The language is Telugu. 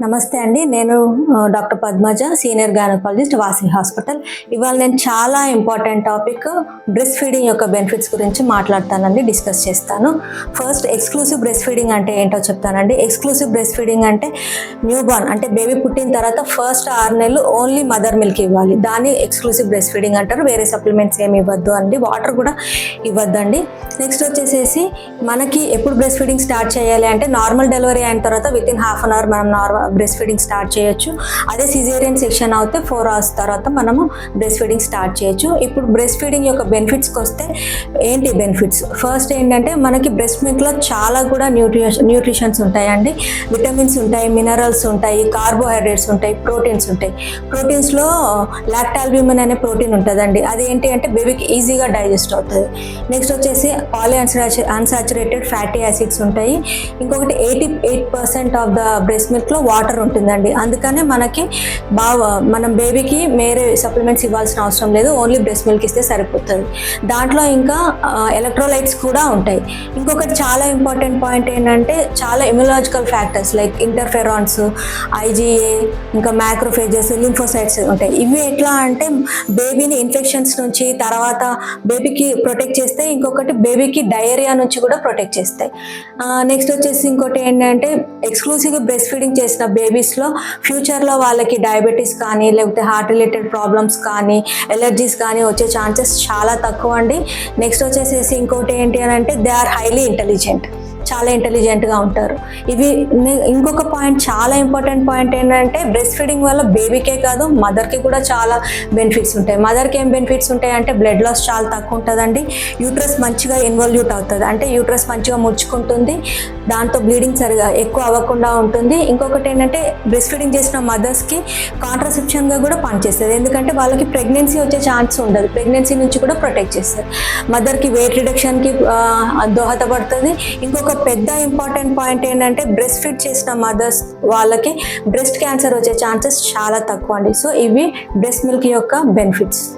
నమస్తే అండి. నేను doctor Padmaja, senior gynaecologist, Vasavi hospital. ఇవాళ నేను చాలా ఇంపార్టెంట్ టాపిక్ బ్రెస్ట్ ఫీడింగ్ యొక్క బెనిఫిట్స్ గురించి మాట్లాడతానండి, డిస్కస్ చేస్తాను. ఫస్ట్ ఎక్స్క్లూసివ్ బ్రెస్ట్ ఫీడింగ్ అంటే ఏంటో చెప్తానండి. ఎక్స్క్లూసివ్ బ్రెస్ట్ ఫీడింగ్ అంటే న్యూబార్న్ అంటే బేబీ పుట్టిన తర్వాత ఫస్ట్ 6 నెలలు ఓన్లీ మదర్ మిల్క్ ఇవ్వాలి. దాన్ని ఎక్స్క్లూసివ్ బ్రెస్ట్ ఫీడింగ్ అంటారు. వేరే సప్లిమెంట్స్ ఏమి ఇవ్వద్దు అండి, వాటర్ కూడా ఇవ్వద్దండి. నెక్స్ట్ వచ్చేసేసి మనకి ఎప్పుడు బ్రెస్ట్ ఫీడింగ్ స్టార్ట్ చేయాలి అంటే నార్మల్ డెలివరీ అయిన తర్వాత వితిన్ హాఫ్ అన్ అవర్ మనం బ్రెస్ట్ ఫీడింగ్ స్టార్ట్ చేయొచ్చు. అదే సిజేరియన్ సెక్షన్ అయితే 4 hours తర్వాత మనము బ్రెస్ట్ ఫీడింగ్ స్టార్ట్ చేయొచ్చు. ఇప్పుడు బ్రెస్ట్ ఫీడింగ్ యొక్క బెనిఫిట్స్కి వస్తే ఏంటి బెనిఫిట్స్? ఫస్ట్ ఏంటంటే మనకి బ్రెస్ట్ మిల్క్లో చాలా కూడా న్యూట్రిషన్స్ ఉంటాయండి. విటమిన్స్ ఉంటాయి, మినరల్స్ ఉంటాయి, కార్బోహైడ్రేట్స్ ఉంటాయి, ప్రోటీన్స్ ఉంటాయి. ప్రోటీన్స్లో లాక్టాల్బ్యూమిన్ అనే ప్రోటీన్ ఉంటుందండి. అది ఏంటి అంటే బేబీకి ఈజీగా డైజెస్ట్ అవుతుంది. నెక్స్ట్ వచ్చేసి పాలీ అన్సాచురేటెడ్ ఫ్యాటీ యాసిడ్స్ ఉంటాయి. ఇంకొకటి 88% ఆఫ్ ద బ్రెస్ట్ మిల్క్లో వాటర్ ఉంటుందండి. అందుకనే మనకి మనం బేబీకి వేరే సప్లిమెంట్స్ ఇవ్వాల్సిన అవసరం లేదు, ఓన్లీ బ్రెస్ట్ మిల్క్ ఇస్తే సరిపోతుంది. దాంట్లో ఇంకా ఎలక్ట్రోలైట్స్ కూడా ఉంటాయి. ఇంకొకటి చాలా ఇంపార్టెంట్ పాయింట్ ఏంటంటే చాలా immunological factors like interferons, IGA, ఇంకా మ్యాక్రోఫేజెస్, లింఫోసైట్స్ ఉంటాయి. ఇవి ఎట్లా అంటే బేబీని ఇన్ఫెక్షన్స్ నుంచి, తర్వాత బేబీకి ప్రొటెక్ట్ చేస్తాయి. ఇంకొకటి బేబీకి డయేరియా నుంచి కూడా ప్రొటెక్ట్ చేస్తాయి. నెక్స్ట్ వచ్చేసి ఇంకోటి ఏంటంటే ఎక్స్క్లూసివ్గా బ్రెస్ట్ ఫీడింగ్ చేసిన బేబీస్లో ఫ్యూచర్లో వాళ్ళకి డయాబెటీస్ కానీ, లేకపోతే హార్ట్ రిలేటెడ్ ప్రాబ్లమ్స్ కానీ, ఎలర్జీస్ కానీ వచ్చే ఛాన్సెస్ చాలా తక్కువ అండి. నెక్స్ట్ వచ్చేసేసి ఇంకోటి ఏంటి అని అంటే దే ఆర్ హైలీ ఇంటెలిజెంట్, చాలా ఇంటెలిజెంట్గా ఉంటారు. ఇవి ఇంకొక పాయింట్, చాలా ఇంపార్టెంట్ పాయింట్ ఏంటంటే బ్రెస్ట్ ఫీడింగ్ వల్ల బేబీకే కాదు మదర్కి కూడా చాలా బెనిఫిట్స్ ఉంటాయి. మదర్కి ఏం బెనిఫిట్స్ ఉంటాయి అంటే బ్లడ్ లాస్ చాలా తక్కువ ఉంటుందండి. యూట్రస్ మంచిగా ఇన్వాల్యూట్ అవుతుంది, అంటే యూట్రస్ మంచిగా ముడుచుకుంటుంది, దాంతో బ్లీడింగ్ సరిగా ఎక్కువ అవ్వకుండా ఉంటుంది. ఇంకొకటి ఏంటంటే బ్రెస్ట్ ఫీడింగ్ చేసిన మదర్స్కి కాంట్రాసెప్షన్గా కూడా పనిచేస్తుంది. ఎందుకంటే వాళ్ళకి ప్రెగ్నెన్సీ వచ్చే ఛాన్స్ ఉండదు, ప్రెగ్నెన్సీ నుంచి కూడా ప్రొటెక్ట్ చేస్తారు. మదర్కి వెయిట్ రిడక్షన్కి దోహదపడుతుంది. ఇంకొక పెద్ద ఇంపార్టెంట్ పాయింట్ ఏంటంటే బ్రెస్ట్ ఫీడ్ చేసిన మదర్స్ వాళ్ళకి బ్రెస్ట్ క్యాన్సర్ వచ్చే ఛాన్సెస్ చాలా తక్కువ అండి. సో ఇవి బ్రెస్ట్ మిల్క్ యొక్క బెనిఫిట్స్.